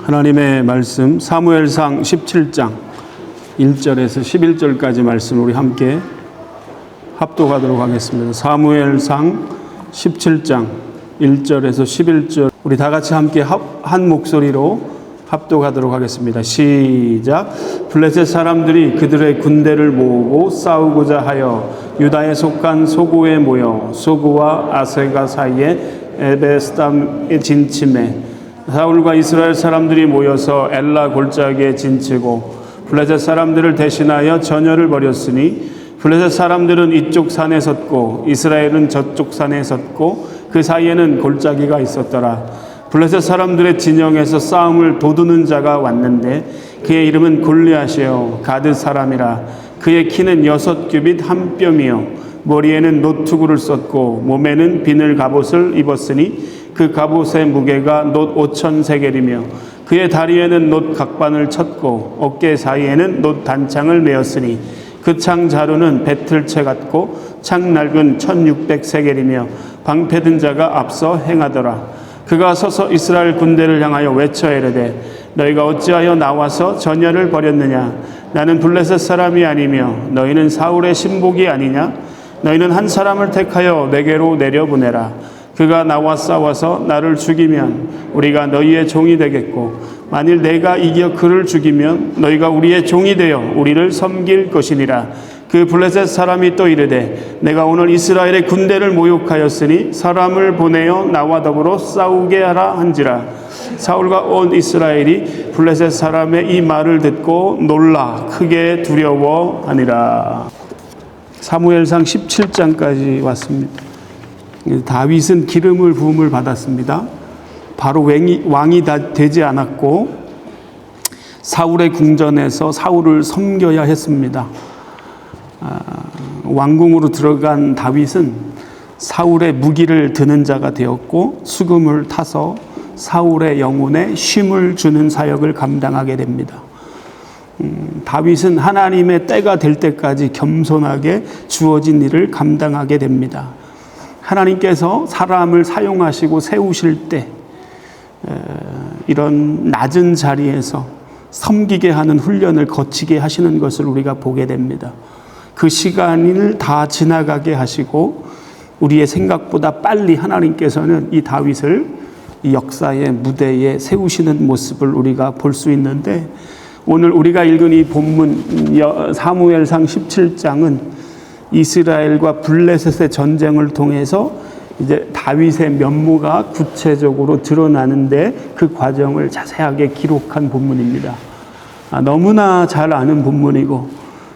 하나님의 말씀 사무엘상 17장 1절에서 11절까지 말씀 우리 함께 합독하도록 하겠습니다. 사무엘상 17장 1절에서 11절 우리 다 같이 함께 한 목소리로 합독하도록 하겠습니다. 시작. 블레셋 사람들이 그들의 군대를 모으고 싸우고자 하여 유다에 속한 소구에 모여 소구와 아세가 사이에 에베스담에 진침해 사울과 이스라엘 사람들이 모여서 엘라 골짜기에 진치고 블레셋 사람들을 대신하여 전열을 벌였으니 블레셋 사람들은 이쪽 산에 섰고 이스라엘은 저쪽 산에 섰고 그 사이에는 골짜기가 있었더라. 블레셋 사람들의 진영에서 싸움을 도두는 자가 왔는데 그의 이름은 골리앗이요 가드 사람이라. 그의 키는 6규빗 한 뼘이요 머리에는 노투구를 썼고 몸에는 비늘 갑옷을 입었으니 그 갑옷의 무게가 놋 5천 세겔이며 그의 다리에는 놋 각반을 쳤고 어깨 사이에는 놋 단창을 메었으니 그 창 자루는 배틀채 같고 창 낡은 1600 세겔이며 방패든 자가 앞서 행하더라. 그가 서서 이스라엘 군대를 향하여 외쳐 이르되 너희가 어찌하여 나와서 전열을 벌였느냐. 나는 블레셋 사람이 아니며 너희는 사울의 신복이 아니냐. 너희는 한 사람을 택하여 내게로 내려보내라. 그가 나와 싸워서 나를 죽이면 우리가 너희의 종이 되겠고 만일 내가 이겨 그를 죽이면 너희가 우리의 종이 되어 우리를 섬길 것이니라. 그 블레셋 사람이 또 이르되 내가 오늘 이스라엘의 군대를 모욕하였으니 사람을 보내어 나와 더불어 싸우게 하라 한지라. 사울과 온 이스라엘이 블레셋 사람의 이 말을 듣고 놀라 크게 두려워하니라. 사무엘상 17장까지 왔습니다. 다윗은 기름을 부음을 받았습니다. 바로 왕이 되지 않았고 사울의 궁전에서 사울을 섬겨야 했습니다. 왕궁으로 들어간 다윗은 사울의 무기를 드는 자가 되었고 수금을 타서 사울의 영혼에 쉼을 주는 사역을 감당하게 됩니다. 다윗은 하나님의 때가 될 때까지 겸손하게 주어진 일을 감당하게 됩니다. 하나님께서 사람을 사용하시고 세우실 때 이런 낮은 자리에서 섬기게 하는 훈련을 거치게 하시는 것을 우리가 보게 됩니다. 그 시간을 다 지나가게 하시고 우리의 생각보다 빨리 하나님께서는 이 다윗을 이 역사의 무대에 세우시는 모습을 우리가 볼 수 있는데 오늘 우리가 읽은 이 본문 사무엘상 17장은 이스라엘과 블레셋의 전쟁을 통해서 이제 다윗의 면모가 구체적으로 드러나는데 그 과정을 자세하게 기록한 본문입니다. 너무나 잘 아는 본문이고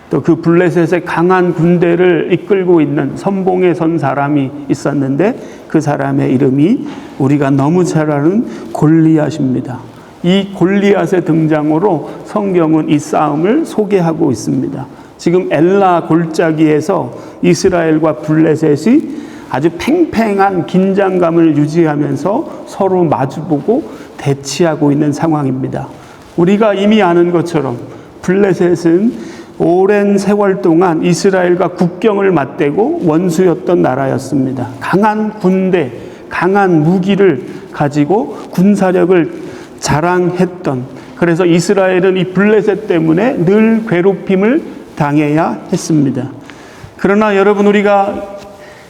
또 그 블레셋의 강한 군대를 이끌고 있는 선봉에 선 사람이 있었는데 그 사람의 이름이 우리가 너무 잘 아는 골리앗입니다. 이 골리앗의 등장으로 성경은 이 싸움을 소개하고 있습니다. 지금 엘라 골짜기에서 이스라엘과 블레셋이 아주 팽팽한 긴장감을 유지하면서 서로 마주보고 대치하고 있는 상황입니다. 우리가 이미 아는 것처럼 블레셋은 오랜 세월 동안 이스라엘과 국경을 맞대고 원수였던 나라였습니다. 강한 군대, 강한 무기를 가지고 군사력을 자랑했던, 그래서 이스라엘은 이 블레셋 때문에 늘 괴롭힘을 당해야 했습니다. 그러나 여러분 우리가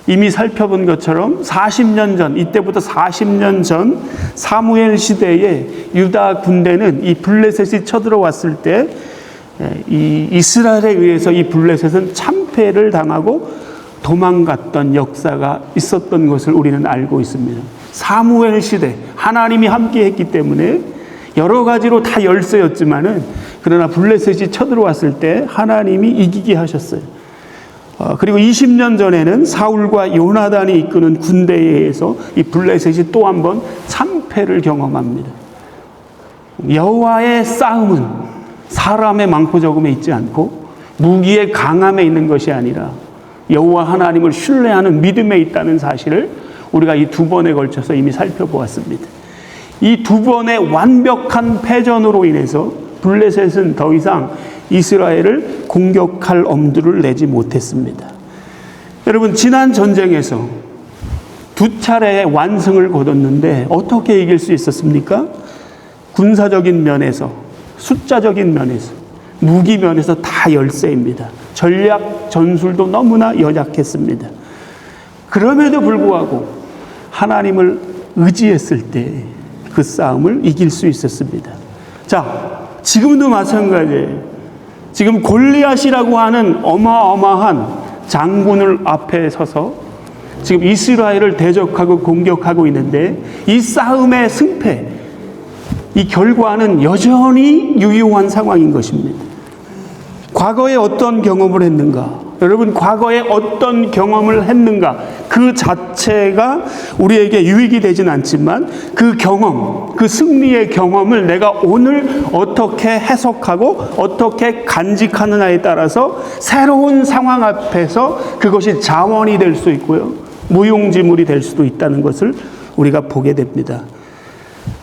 이미 살펴본 것처럼 40년 전, 이때부터 40년 전 사무엘 시대에 유다 군대는 이 블레셋이 쳐들어왔을 때 이 이스라엘에 의해서 이 블레셋은 참패를 당하고 도망갔던 역사가 있었던 것을 우리는 알고 있습니다. 사무엘 시대 하나님이 함께 했기 때문에 여러 가지로 다 열세였지만은 그러나 블레셋이 쳐들어왔을 때 하나님이 이기게 하셨어요. 그리고 20년 전에는 사울과 요나단이 이끄는 군대에 의해서 이 블레셋이 또 한 번 참패를 경험합니다. 여호와의 싸움은 사람의 많고 적음에 있지 않고 무기의 강함에 있는 것이 아니라 여호와 하나님을 신뢰하는 믿음에 있다는 사실을 우리가 이 두 번에 걸쳐서 이미 살펴보았습니다. 이 두 번의 완벽한 패전으로 인해서 블레셋은 더 이상 이스라엘을 공격할 엄두를 내지 못했습니다. 여러분 지난 전쟁에서 두 차례의 완승을 거뒀는데 어떻게 이길 수 있었습니까? 군사적인 면에서, 숫자적인 면에서, 무기 면에서 다 열세입니다. 전략, 전술도 너무나 연약했습니다. 그럼에도 불구하고 하나님을 의지했을 때 그 싸움을 이길 수 있었습니다. 자, 지금도 마찬가지예요. 지금 골리앗이라고 하는 어마어마한 장군을 앞에 서서 지금 이스라엘을 대적하고 공격하고 있는데 이 싸움의 승패, 이 결과는 여전히 유효한 상황인 것입니다. 과거에 어떤 경험을 했는가? 여러분, 과거에 어떤 경험을 했는가? 그 자체가 우리에게 유익이 되진 않지만 그 경험, 그 승리의 경험을 내가 오늘 어떻게 해석하고 어떻게 간직하느냐에 따라서 새로운 상황 앞에서 그것이 자원이 될 수 있고요. 무용지물이 될 수도 있다는 것을 우리가 보게 됩니다.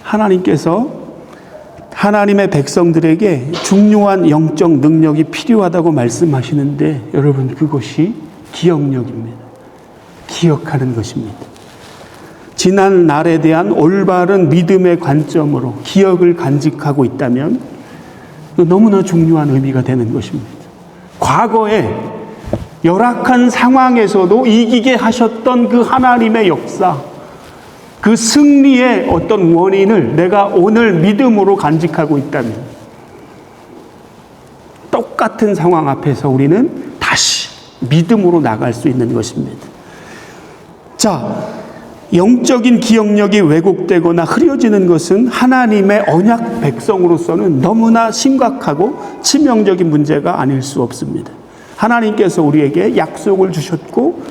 하나님께서 하나님의 백성들에게 중요한 영적 능력이 필요하다고 말씀하시는데 여러분, 그것이 기억력입니다. 기억하는 것입니다. 지난 날에 대한 올바른 믿음의 관점으로 기억을 간직하고 있다면 너무나 중요한 의미가 되는 것입니다. 과거에 열악한 상황에서도 이기게 하셨던 그 하나님의 역사, 그 승리의 어떤 원인을 내가 오늘 믿음으로 간직하고 있다면 똑같은 상황 앞에서 우리는 다시 믿음으로 나갈 수 있는 것입니다. 자, 영적인 기억력이 왜곡되거나 흐려지는 것은 하나님의 언약 백성으로서는 너무나 심각하고 치명적인 문제가 아닐 수 없습니다. 하나님께서 우리에게 약속을 주셨고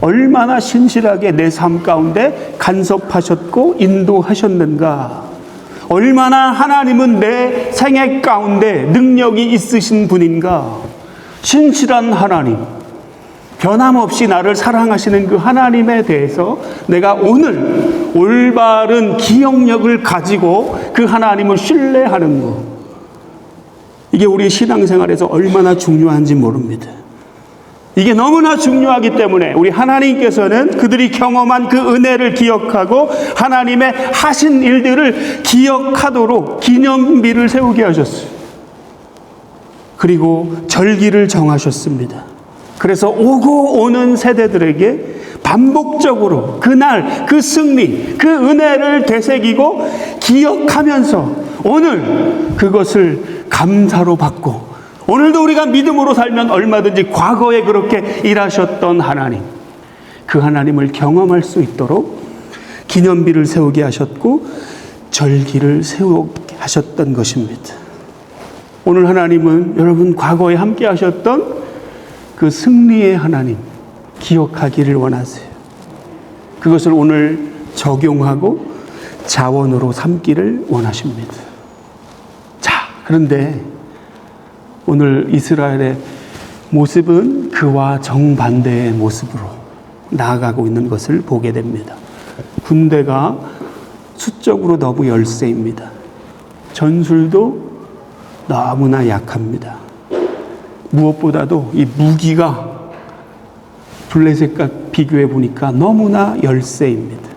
얼마나 신실하게 내 삶 가운데 간섭하셨고 인도하셨는가. 얼마나 하나님은 내 생애 가운데 능력이 있으신 분인가. 신실한 하나님, 변함없이 나를 사랑하시는 그 하나님에 대해서 내가 오늘 올바른 기억력을 가지고 그 하나님을 신뢰하는 것, 이게 우리 신앙생활에서 얼마나 중요한지 모릅니다. 이게 너무나 중요하기 때문에 우리 하나님께서는 그들이 경험한 그 은혜를 기억하고 하나님의 하신 일들을 기억하도록 기념비를 세우게 하셨어요. 그리고 절기를 정하셨습니다. 그래서 오고 오는 세대들에게 반복적으로 그날 그 승리, 그 은혜를 되새기고 기억하면서 오늘 그것을 감사로 받고, 오늘도 우리가 믿음으로 살면 얼마든지 과거에 그렇게 일하셨던 하나님, 그 하나님을 경험할 수 있도록 기념비를 세우게 하셨고 절기를 세우게 하셨던 것입니다. 오늘 하나님은 여러분 과거에 함께 하셨던 그 승리의 하나님 기억하기를 원하세요. 그것을 오늘 적용하고 자원으로 삼기를 원하십니다. 자, 그런데 오늘 이스라엘의 모습은 그와 정반대의 모습으로 나아가고 있는 것을 보게 됩니다. 군대가 수적으로 너무 열세입니다. 전술도 너무나 약합니다. 무엇보다도 이 무기가 블레셋과 비교해 보니까 너무나 열세입니다.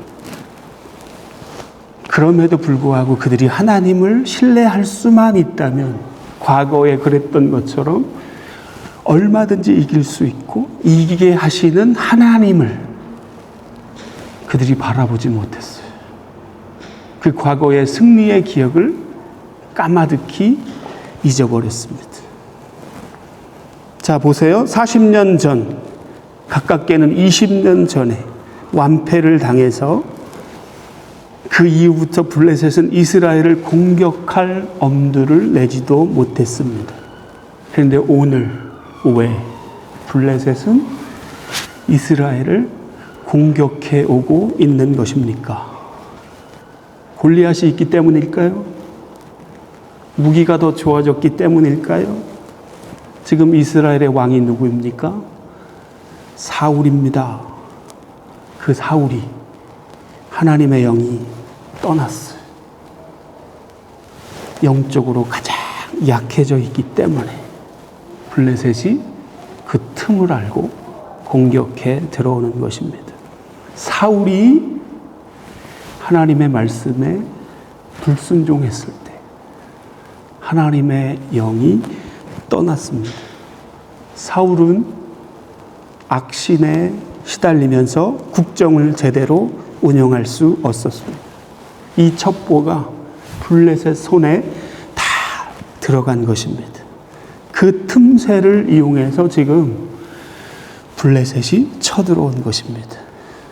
그럼에도 불구하고 그들이 하나님을 신뢰할 수만 있다면 과거에 그랬던 것처럼 얼마든지 이길 수 있고 이기게 하시는 하나님을 그들이 바라보지 못했어요. 그 과거의 승리의 기억을 까마득히 잊어버렸습니다. 자, 보세요. 40년 전, 가깝게는 20년 전에 완패를 당해서 그 이후부터 블레셋은 이스라엘을 공격할 엄두를 내지도 못했습니다. 그런데 오늘 왜 블레셋은 이스라엘을 공격해 오고 있는 것입니까? 골리앗이 있기 때문일까요? 무기가 더 좋아졌기 때문일까요? 지금 이스라엘의 왕이 누구입니까? 사울입니다. 그 사울이 하나님의 영이 떠났어요. 영적으로 가장 약해져 있기 때문에 블레셋이 그 틈을 알고 공격해 들어오는 것입니다. 사울이 하나님의 말씀에 불순종했을 때, 하나님의 영이 떠났습니다. 사울은 악신에 시달리면서 국정을 제대로 운영할 수 없었습니다. 이 첩보가 블레셋 손에 다 들어간 것입니다. 그 틈새를 이용해서 지금 블레셋이 쳐들어온 것입니다.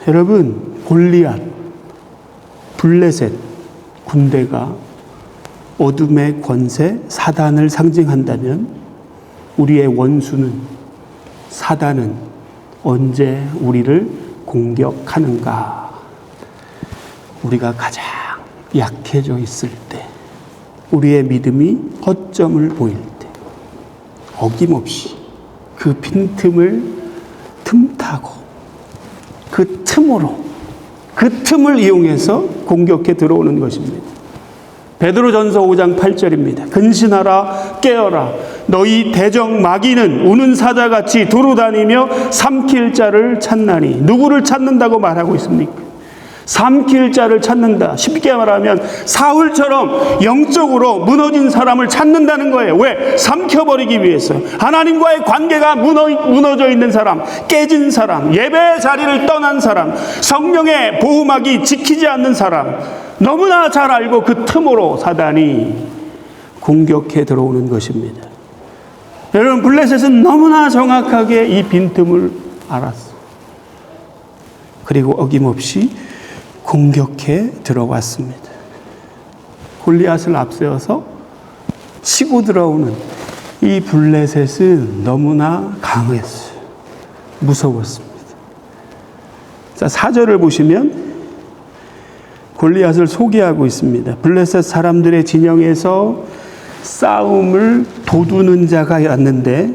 여러분, 골리앗, 블레셋 군대가 어둠의 권세 사단을 상징한다면 우리의 원수는, 사단은 언제 우리를 공격하는가? 우리가 가장 약해져 있을 때, 우리의 믿음이 허점을 보일 때, 어김없이 그 빈틈을 틈타고 그 틈을 이용해서 공격해 들어오는 것입니다. 베드로전서 5장 8절입니다. 근신하라, 깨어라. 너희 대적 마귀는 우는 사자같이 두루다니며 삼킬 자를 찾나니. 누구를 찾는다고 말하고 있습니까? 삼킬 자를 찾는다. 쉽게 말하면 사울처럼 영적으로 무너진 사람을 찾는다는 거예요. 왜? 삼켜버리기 위해서. 하나님과의 관계가 무너져 있는 사람, 깨진 사람, 예배의 자리를 떠난 사람, 성령의 보호막이 지키지 않는 사람, 너무나 잘 알고 그 틈으로 사단이 공격해 들어오는 것입니다. 여러분, 블레셋은 너무나 정확하게 이 빈틈을 알았어요. 그리고 어김없이 공격해 들어왔습니다. 골리앗을 앞세워서 치고 들어오는 이 블레셋은 너무나 강했어요. 무서웠습니다. 자, 4절을 보시면 골리앗을 소개하고 있습니다. 블레셋 사람들의 진영에서 싸움을 도두는 자가 왔는데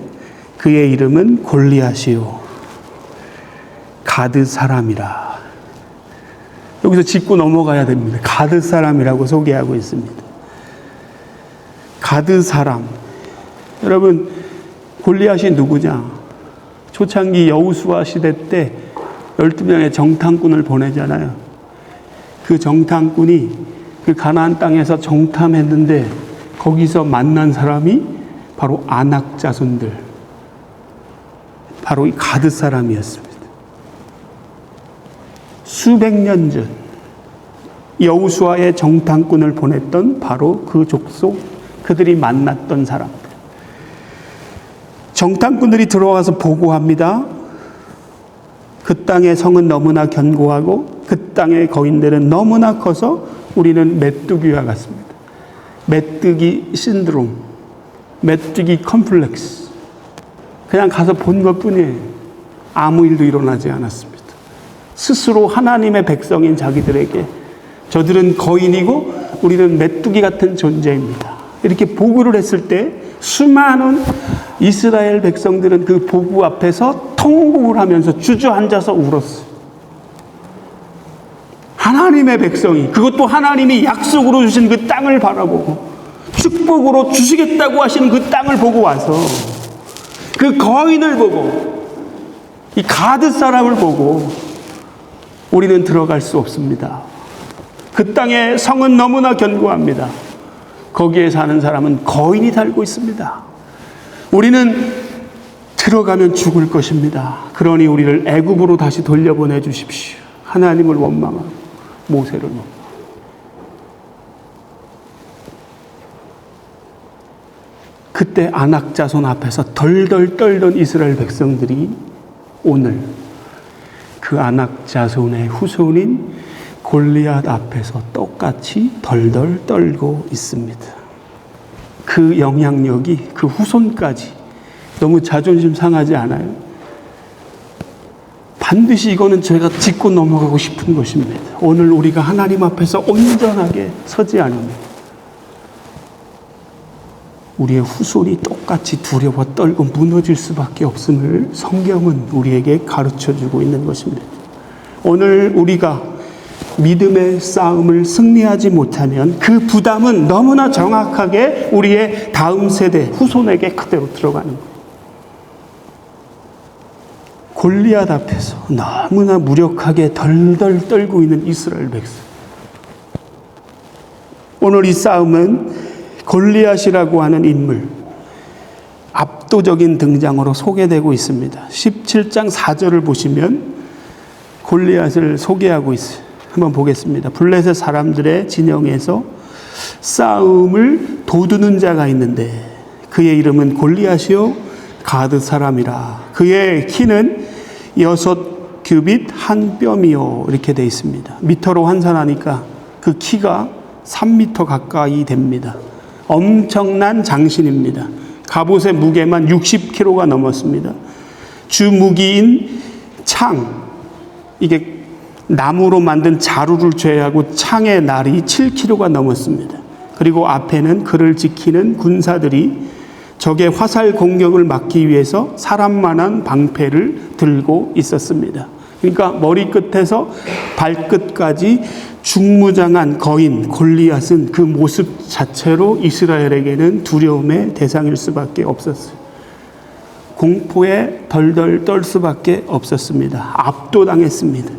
그의 이름은 골리앗이요 가드 사람이라. 여기서 짚고 넘어가야 됩니다. 가드 사람이라고 소개하고 있습니다. 가드 사람. 여러분, 골리앗이 누구냐? 초창기 여호수아 시대 때 12명의 정탐꾼을 보내잖아요. 그 정탐꾼이 그 가나안 땅에서 정탐했는데 거기서 만난 사람이 바로 아낙 자손들, 바로 이 가드 사람이었습니다. 수백 년 전 여호수아의 정탐꾼을 보냈던 바로 그 족속, 그들이 만났던 사람들. 정탐꾼들이 들어와서 보고합니다. 그 땅의 성은 너무나 견고하고 그 땅의 거인들은 너무나 커서 우리는 메뚜기와 같습니다. 메뚜기 신드롬, 메뚜기 컴플렉스. 그냥 가서 본 것뿐이에요. 아무 일도 일어나지 않았습니다. 스스로 하나님의 백성인 자기들에게 저들은 거인이고 우리는 메뚜기 같은 존재입니다. 이렇게 보고를 했을 때 수많은 이스라엘 백성들은 그 보고 앞에서 통곡을 하면서 주저앉아서 울었어요. 하나님의 백성이, 그것도 하나님이 약속으로 주신 그 땅을 바라보고 축복으로 주시겠다고 하시는 그 땅을 보고 와서 그 거인을 보고 이 가드 사람을 보고 우리는 들어갈 수 없습니다. 그 땅의 성은 너무나 견고합니다. 거기에 사는 사람은 거인이 살고 있습니다. 우리는 들어가면 죽을 것입니다. 그러니 우리를 애굽으로 다시 돌려보내 주십시오. 하나님을 원망하고 모세를 원망하고. 그때 아낙 자손 앞에서 덜덜 떨던 이스라엘 백성들이 오늘 그 아낙 자손의 후손인 골리앗 앞에서 똑같이 덜덜 떨고 있습니다. 그 영향력이 그 후손까지 너무 자존심 상하지 않아요? 반드시 이거는 제가 짚고 넘어가고 싶은 것입니다. 오늘 우리가 하나님 앞에서 온전하게 서지 않으면 우리의 후손이 똑같이 두려워 떨고 무너질 수밖에 없음을 성경은 우리에게 가르쳐주고 있는 것입니다. 오늘 우리가 믿음의 싸움을 승리하지 못하면 그 부담은 너무나 정확하게 우리의 다음 세대 후손에게 그대로 들어가는 거예요. 골리앗 앞에서 너무나 무력하게 덜덜 떨고 있는 이스라엘 백성. 오늘 이 싸움은 골리앗이라고 하는 인물, 압도적인 등장으로 소개되고 있습니다. 17장 4절을 보시면 골리앗을 소개하고 있어요. 한번 보겠습니다. 블레셋 사람들의 진영에서 싸움을 도두는 자가 있는데 그의 이름은 골리앗이요 가드 사람이라. 그의 키는 6규빗 한 뼘이요. 이렇게 되어 있습니다. 미터로 환산하니까 그 키가 3미터 가까이 됩니다. 엄청난 장신입니다. 갑옷의 무게만 60kg가 넘었습니다. 주 무기인 창, 이게 나무로 만든 자루를 제외하고 창의 날이 7kg가 넘었습니다. 그리고 앞에는 그를 지키는 군사들이 적의 화살 공격을 막기 위해서 사람만한 방패를 들고 있었습니다. 그러니까 머리끝에서 발끝까지 중무장한 거인 골리앗은 그 모습 자체로 이스라엘에게는 두려움의 대상일 수밖에 없었어요. 공포에 덜덜 떨 수밖에 없었습니다. 압도당했습니다.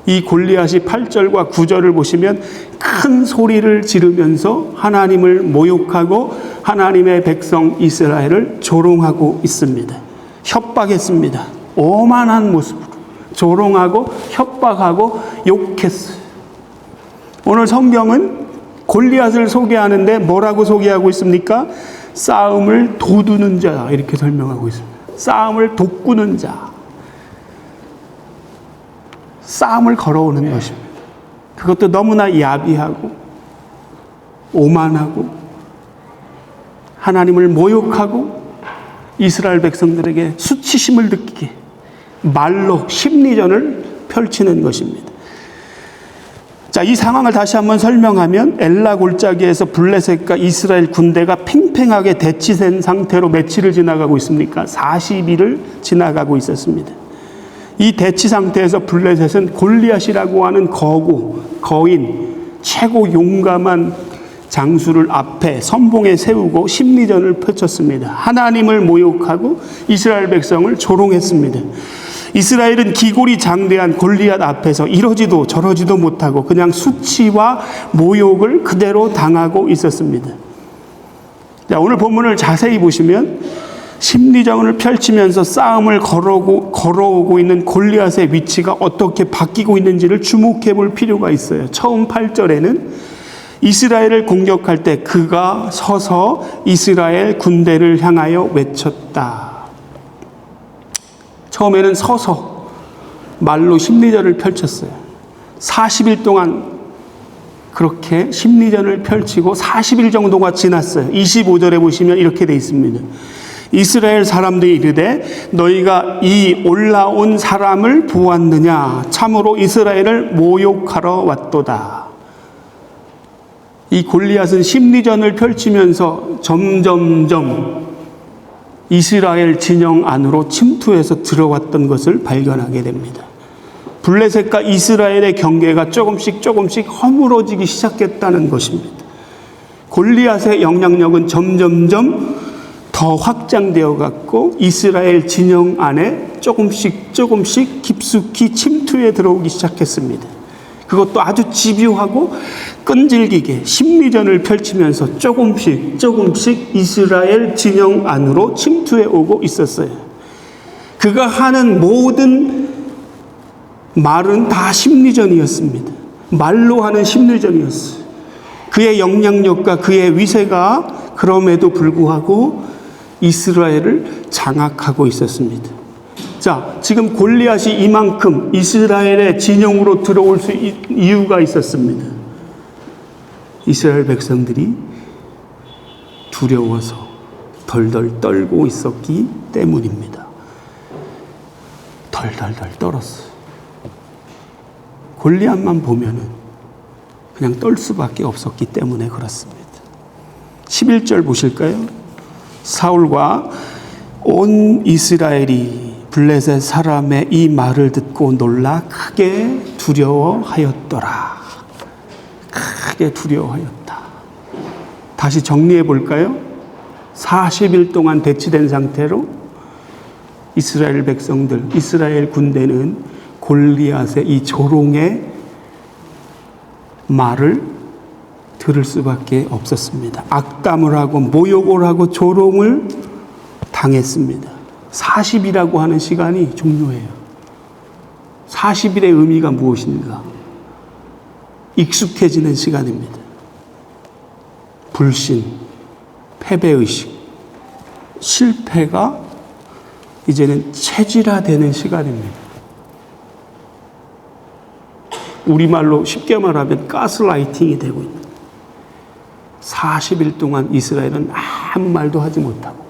이 골리앗이 8절과 9절을 보시면 큰 소리를 지르면서 하나님을 모욕하고 하나님의 백성 이스라엘을 조롱하고 있습니다. 협박했습니다. 오만한 모습으로 조롱하고 협박하고 욕했어요. 오늘 성경은 골리앗을 소개하는데 뭐라고 소개하고 있습니까? 싸움을 도두는 자, 이렇게 설명하고 있습니다. 싸움을 돋구는 자. 싸움을 걸어오는 것입니다. 그것도 너무나 야비하고 오만하고 하나님을 모욕하고 이스라엘 백성들에게 수치심을 느끼게 말로 심리전을 펼치는 것입니다. 자, 이 상황을 다시 한번 설명하면 엘라 골짜기에서 블레셋과 이스라엘 군대가 팽팽하게 대치된 상태로 며칠을 지나가고 있습니까? 40일을 지나가고 있었습니다. 이 대치 상태에서 블레셋은 골리앗이라고 하는 거인, 최고 용감한 장수를 앞에 선봉에 세우고 심리전을 펼쳤습니다. 하나님을 모욕하고 이스라엘 백성을 조롱했습니다. 이스라엘은 기골이 장대한 골리앗 앞에서 이러지도 저러지도 못하고 그냥 수치와 모욕을 그대로 당하고 있었습니다. 자, 오늘 본문을 자세히 보시면 심리전을 펼치면서 싸움을 걸어오고 있는 골리앗의 위치가 어떻게 바뀌고 있는지를 주목해 볼 필요가 있어요. 처음 8절에는 이스라엘을 공격할 때 그가 서서 이스라엘 군대를 향하여 외쳤다. 처음에는 서서 말로 심리전을 펼쳤어요. 40일 동안 그렇게 심리전을 펼치고 40일 정도가 지났어요. 25절에 보시면 이렇게 되어 있습니다. 이스라엘 사람들이 이르되 너희가 이 올라온 사람을 보았느냐? 참으로 이스라엘을 모욕하러 왔도다. 이 골리앗은 심리전을 펼치면서 점점점 이스라엘 진영 안으로 침투해서 들어왔던 것을 발견하게 됩니다. 블레셋과 이스라엘의 경계가 조금씩 허물어지기 시작했다는 것입니다. 골리앗의 영향력은 점점점 더 확장되어 갔고 이스라엘 진영 안에 조금씩 깊숙이 침투해 들어오기 시작했습니다. 그것도 아주 집요하고 끈질기게 심리전을 펼치면서 조금씩 이스라엘 진영 안으로 침투해 오고 있었어요. 그가 하는 모든 말은 다 심리전이었습니다. 말로 하는 심리전이었어요. 그의 영향력과 그의 위세가 그럼에도 불구하고 이스라엘을 장악하고 있었습니다. 자, 지금 골리앗이 이만큼 이스라엘의 진영으로 들어올 수 이유가 있었습니다. 이스라엘 백성들이 두려워서 덜덜 떨고 있었기 때문입니다. 덜덜 떨었어요. 골리앗만 보면은 그냥 떨 수밖에 없었기 때문에 그렇습니다. 11절 보실까요? 사울과 온 이스라엘이 블레셋 사람의 이 말을 듣고 놀라 크게 두려워하였더라. 크게 두려워하였다. 다시 정리해 볼까요? 40일 동안 대치된 상태로 이스라엘 백성들, 이스라엘 군대는 골리앗의 이 조롱의 말을 들을 수밖에 없었습니다. 악담을 하고 모욕을 하고 조롱을 당했습니다. 40이라고 하는 시간이 중요해요. 40일의 의미가 무엇인가? 익숙해지는 시간입니다. 불신, 패배의식, 실패가 이제는 체질화되는 시간입니다. 우리말로 쉽게 말하면 가스라이팅이 되고 있는 40일 동안 이스라엘은 아무 말도 하지 못하고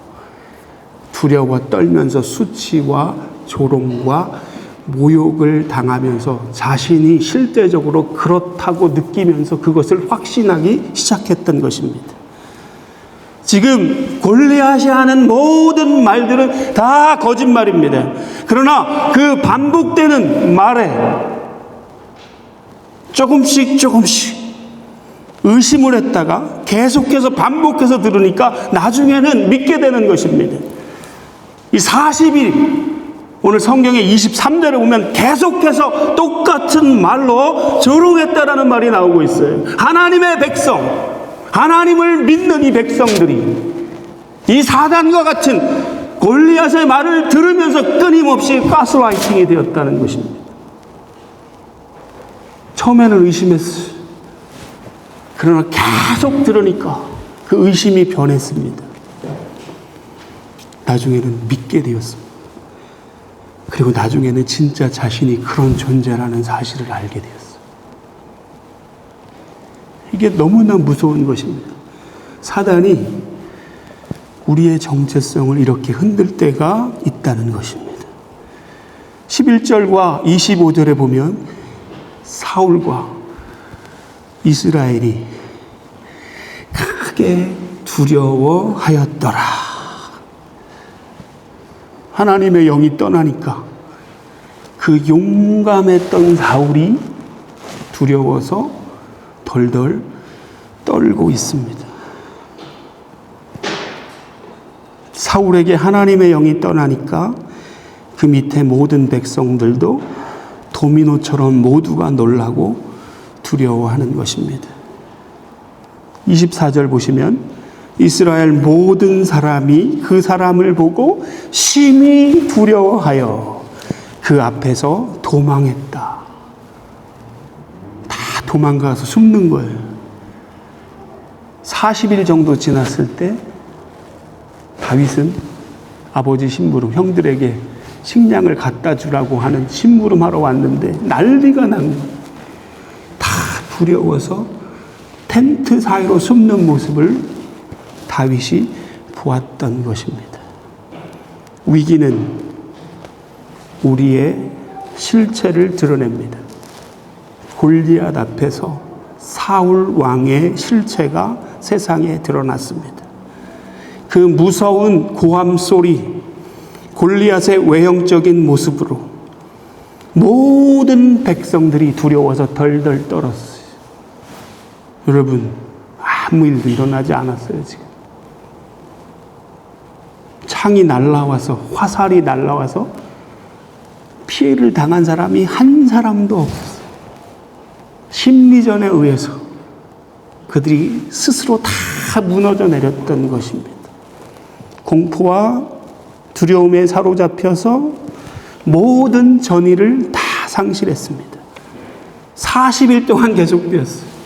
두려워 떨면서 수치와 조롱과 모욕을 당하면서 자신이 실제적으로 그렇다고 느끼면서 그것을 확신하기 시작했던 것입니다. 지금 골리앗이 하는 모든 말들은 다 거짓말입니다. 그러나 그 반복되는 말에 조금씩 의심을 했다가 계속해서 반복해서 들으니까 나중에는 믿게 되는 것입니다. 이 40일, 오늘 성경의 23절에 보면 계속해서 똑같은 말로 조롱했다라는 말이 나오고 있어요. 하나님의 백성, 하나님을 믿는 이 백성들이 이 사단과 같은 골리앗의 말을 들으면서 끊임없이 가스라이팅이 되었다는 것입니다. 처음에는 의심했어요. 그러나 계속 들으니까 그 의심이 변했습니다. 나중에는 믿게 되었습니다. 그리고 나중에는 진짜 자신이 그런 존재라는 사실을 알게 되었어요. 이게 너무나 무서운 것입니다. 사단이 우리의 정체성을 이렇게 흔들 때가 있다는 것입니다. 11절과 25절에 보면 사울과 이스라엘이 크게 두려워하였더라. 하나님의 영이 떠나니까 그 용감했던 사울이 두려워서 덜덜 떨고 있습니다. 사울에게 하나님의 영이 떠나니까 그 밑에 모든 백성들도 도미노처럼 모두가 놀라고 두려워하는 것입니다. 24절 보시면 이스라엘 모든 사람이 그 사람을 보고 심히 두려워하여 그 앞에서 도망했다. 다 도망가서 숨는 거예요. 40일 정도 지났을 때 다윗은 아버지 심부름, 형들에게 식량을 갖다 주라고 하는 심부름하러 왔는데 난리가 난 거예요. 다 두려워서 텐트 사이로 숨는 모습을 다윗이 보았던 것입니다. 위기는 우리의 실체를 드러냅니다. 골리앗 앞에서 사울 왕의 실체가 세상에 드러났습니다. 그 무서운 고함 소리, 골리앗의 외형적인 모습으로 모든 백성들이 두려워서 덜덜 떨었어요. 여러분, 아무 일도 일어나지 않았어요, 지금. 창이 날라와서, 화살이 날라와서 피해를 당한 사람이 한 사람도 없었어요. 심리전에 의해서 그들이 스스로 다 무너져 내렸던 것입니다. 공포와 두려움에 사로잡혀서 모든 전의를 다 상실했습니다. 40일 동안 계속되었어요.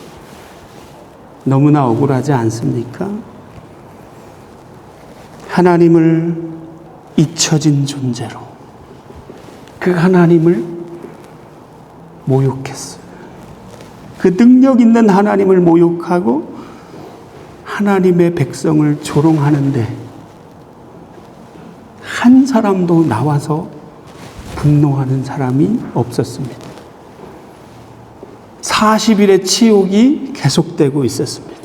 너무나 억울하지 않습니까? 하나님을 잊혀진 존재로 그 하나님을 모욕했어요. 그 능력 있는 하나님을 모욕하고 하나님의 백성을 조롱하는데 한 사람도 나와서 분노하는 사람이 없었습니다. 40일의 치욕이 계속되고 있었습니다.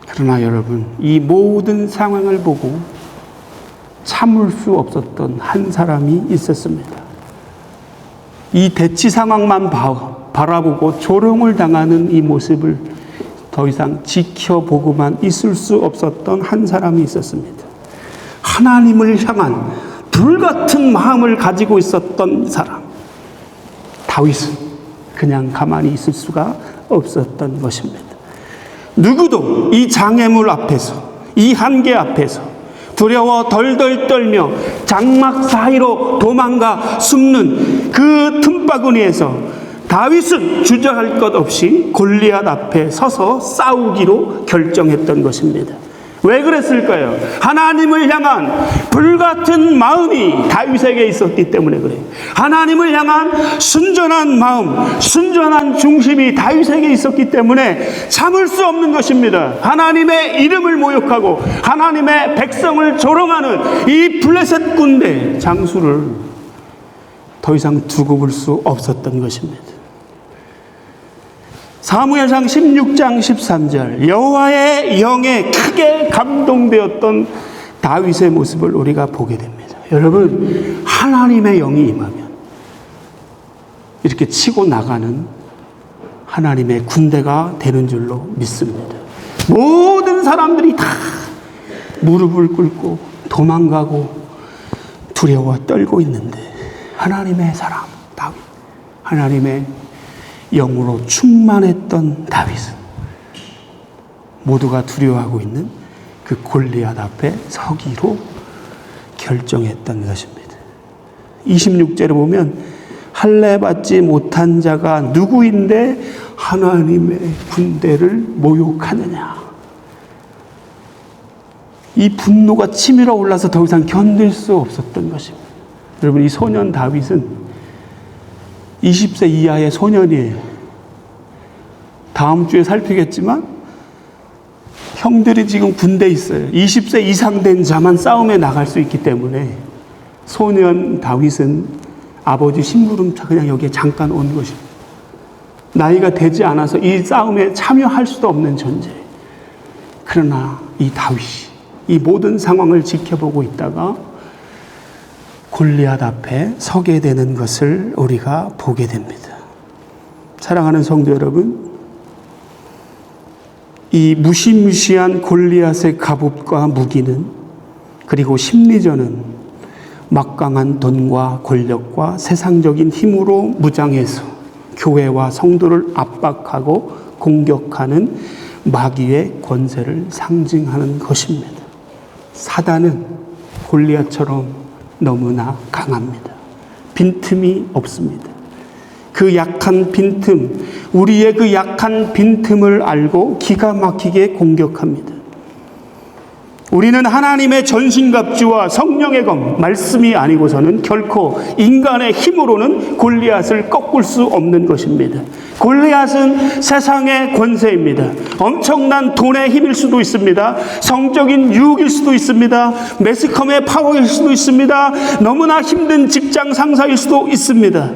그러나 여러분, 이 모든 상황을 보고 참을 수 없었던 한 사람이 있었습니다. 이 대치 상황만 바라보고 조롱을 당하는 이 모습을 더 이상 지켜보고만 있을 수 없었던 한 사람이 있었습니다. 하나님을 향한 불같은 마음을 가지고 있었던 사람. 다윗은 그냥 가만히 있을 수가 없었던 것입니다. 누구도 이 장애물 앞에서, 이 한계 앞에서 두려워 덜덜 떨며 장막 사이로 도망가 숨는 그 틈바구니에서 다윗은 주저할 것 없이 골리앗 앞에 서서 싸우기로 결정했던 것입니다. 왜 그랬을까요? 하나님을 향한 불같은 마음이 다윗에게 있었기 때문에 그래요. 하나님을 향한 순전한 마음, 순전한 중심이 다윗에게 있었기 때문에 참을 수 없는 것입니다. 하나님의 이름을 모욕하고 하나님의 백성을 조롱하는 이 블레셋 군대 장수를 더 이상 두고 볼 수 없었던 것입니다. 사무엘상 16장 13절, 여호와의 영에 크게 감동되었던 다윗의 모습을 우리가 보게 됩니다. 여러분, 하나님의 영이 임하면 이렇게 치고 나가는 하나님의 군대가 되는 줄로 믿습니다. 모든 사람들이 다 무릎을 꿇고 도망가고 두려워 떨고 있는데 하나님의 사람 다윗, 하나님의 영으로 충만했던 다윗은 모두가 두려워하고 있는 그 골리앗 앞에 서기로 결정했던 것입니다. 26절에 보면 할례 받지 못한 자가 누구인데 하나님의 군대를 모욕하느냐. 이 분노가 치밀어 올라서 더 이상 견딜 수 없었던 것입니다. 여러분, 이 소년 다윗은 20세 이하의 소년이에요. 다음 주에 살피겠지만 형들이 지금 군대에 있어요. 20세 이상 된 자만 싸움에 나갈 수 있기 때문에 소년 다윗은 아버지 심부름차 그냥 여기에 잠깐 온 것입니다. 나이가 되지 않아서 이 싸움에 참여할 수도 없는 존재. 그러나 이 다윗이 이 모든 상황을 지켜보고 있다가 골리앗 앞에 서게 되는 것을 우리가 보게 됩니다. 사랑하는 성도 여러분, 이 무시무시한 골리앗의 갑옷과 무기는, 그리고 심리전은 막강한 돈과 권력과 세상적인 힘으로 무장해서 교회와 성도를 압박하고 공격하는 마귀의 권세를 상징하는 것입니다. 사단은 골리앗처럼 너무나 강합니다. 빈틈이 없습니다. 그 약한 빈틈, 우리의 그 약한 빈틈을 알고 기가 막히게 공격합니다. 우리는 하나님의 전신갑주와 성령의 검, 말씀이 아니고서는 결코 인간의 힘으로는 골리앗을 꺾을 수 없는 것입니다. 골리앗은 세상의 권세입니다. 엄청난 돈의 힘일 수도 있습니다. 성적인 유혹일 수도 있습니다. 매스컴의 파워일 수도 있습니다. 너무나 힘든 직장 상사일 수도 있습니다.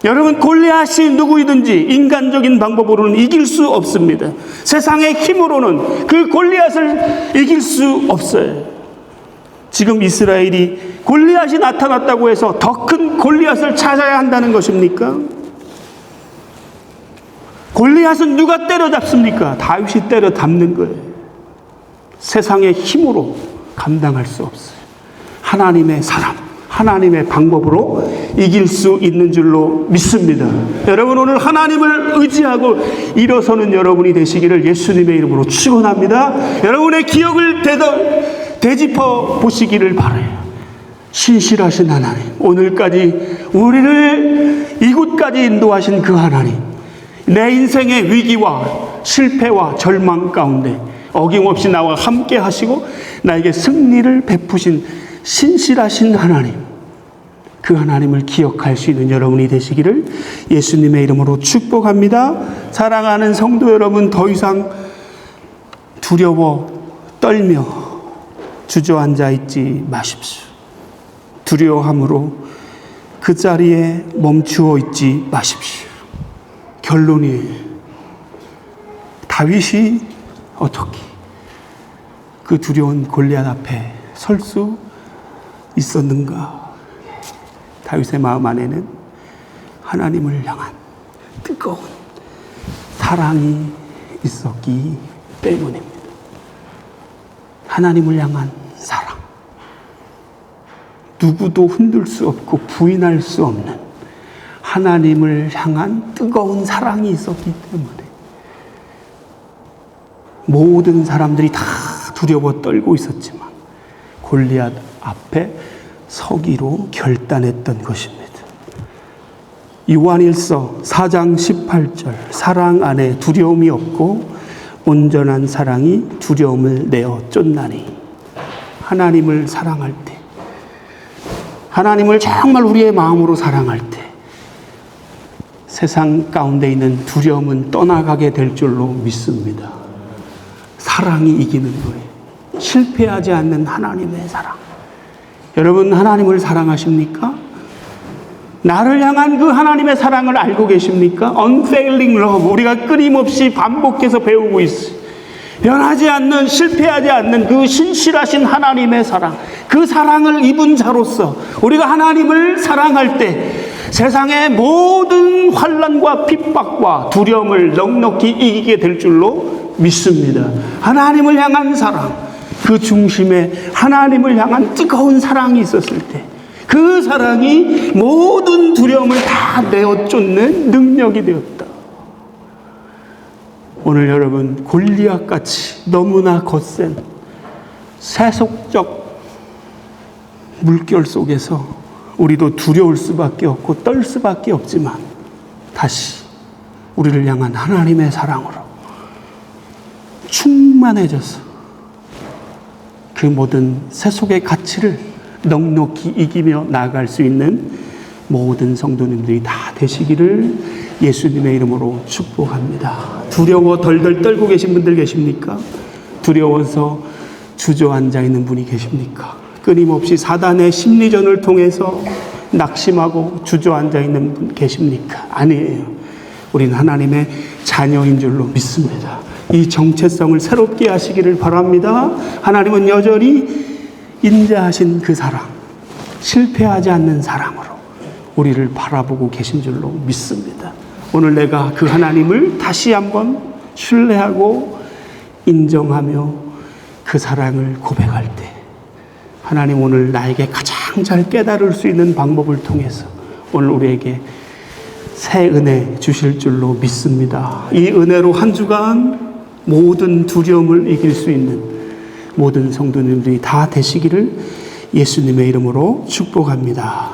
여러분, 골리앗이 누구이든지 인간적인 방법으로는 이길 수 없습니다. 세상의 힘으로는 그 골리앗을 이길 수 없어요. 지금 이스라엘이 골리앗이 나타났다고 해서 더 큰 골리앗을 찾아야 한다는 것입니까? 골리앗은 누가 때려잡습니까? 다윗이 때려잡는 거예요. 세상의 힘으로 감당할 수 없어요. 하나님의 사람, 하나님의 방법으로 이길 수 있는 줄로 믿습니다. 여러분, 오늘 하나님을 의지하고 일어서는 여러분이 되시기를 예수님의 이름으로 축원합니다. 여러분의 기억을 되짚어 보시기를 바라요. 신실하신 하나님, 오늘까지 우리를 이곳까지 인도하신 그 하나님, 내 인생의 위기와 실패와 절망 가운데 어김없이 나와 함께 하시고 나에게 승리를 베푸신 신실하신 하나님, 그 하나님을 기억할 수 있는 여러분이 되시기를 예수님의 이름으로 축복합니다. 사랑하는 성도 여러분, 더 이상 두려워 떨며 주저앉아 있지 마십시오. 두려워함으로 그 자리에 멈추어 있지 마십시오. 결론이, 다윗이 어떻게 그 두려운 골리앗 앞에 설 수 있었는가? 다윗의 마음 안에는 하나님을 향한 뜨거운 사랑이 있었기 때문입니다. 하나님을 향한 사랑. 누구도 흔들 수 없고 부인할 수 없는 하나님을 향한 뜨거운 사랑이 있었기 때문에 모든 사람들이 다 두려워 떨고 있었지만 골리앗 앞에 서기로 결단했던 것입니다. 요한일서 4장 18절, 사랑 안에 두려움이 없고 온전한 사랑이 두려움을 내어 쫓나니. 하나님을 사랑할 때, 하나님을 정말 우리의 마음으로 사랑할 때 세상 가운데 있는 두려움은 떠나가게 될 줄로 믿습니다. 사랑이 이기는 거예요. 실패하지 않는 하나님의 사랑. 여러분, 하나님을 사랑하십니까? 나를 향한 그 하나님의 사랑을 알고 계십니까? Unfailing love, 우리가 끊임없이 반복해서 배우고 있어요. 변하지 않는, 실패하지 않는 그 신실하신 하나님의 사랑, 그 사랑을 입은 자로서 우리가 하나님을 사랑할 때 세상의 모든 환난과 핍박과 두려움을 넉넉히 이기게 될 줄로 믿습니다. 하나님을 향한 사랑, 그 중심에 하나님을 향한 뜨거운 사랑이 있었을 때 그 사랑이 모든 두려움을 다 내어 쫓는 능력이 되었다. 오늘 여러분, 골리앗같이 너무나 거센 세속적 물결 속에서 우리도 두려울 수밖에 없고 떨 수밖에 없지만 다시 우리를 향한 하나님의 사랑으로 충만해져서 그 모든 세속의 가치를 넉넉히 이기며 나아갈 수 있는 모든 성도님들이 다 되시기를 예수님의 이름으로 축복합니다. 두려워 덜덜 떨고 계신 분들 계십니까? 두려워서 주저앉아 있는 분이 계십니까? 끊임없이 사단의 심리전을 통해서 낙심하고 주저앉아 있는 분 계십니까? 아니에요. 우리는 하나님의 자녀인 줄로 믿습니다. 이 정체성을 새롭게 하시기를 바랍니다. 하나님은 여전히 인자하신 그 사랑, 실패하지 않는 사랑으로 우리를 바라보고 계신 줄로 믿습니다. 오늘 내가 그 하나님을 다시 한번 신뢰하고 인정하며 그 사랑을 고백할 때 하나님 오늘 나에게 가장 잘 깨달을 수 있는 방법을 통해서 오늘 우리에게 새 은혜 주실 줄로 믿습니다. 이 은혜로 한 주간 모든 두려움을 이길 수 있는 모든 성도님들이 다 되시기를 예수님의 이름으로 축복합니다.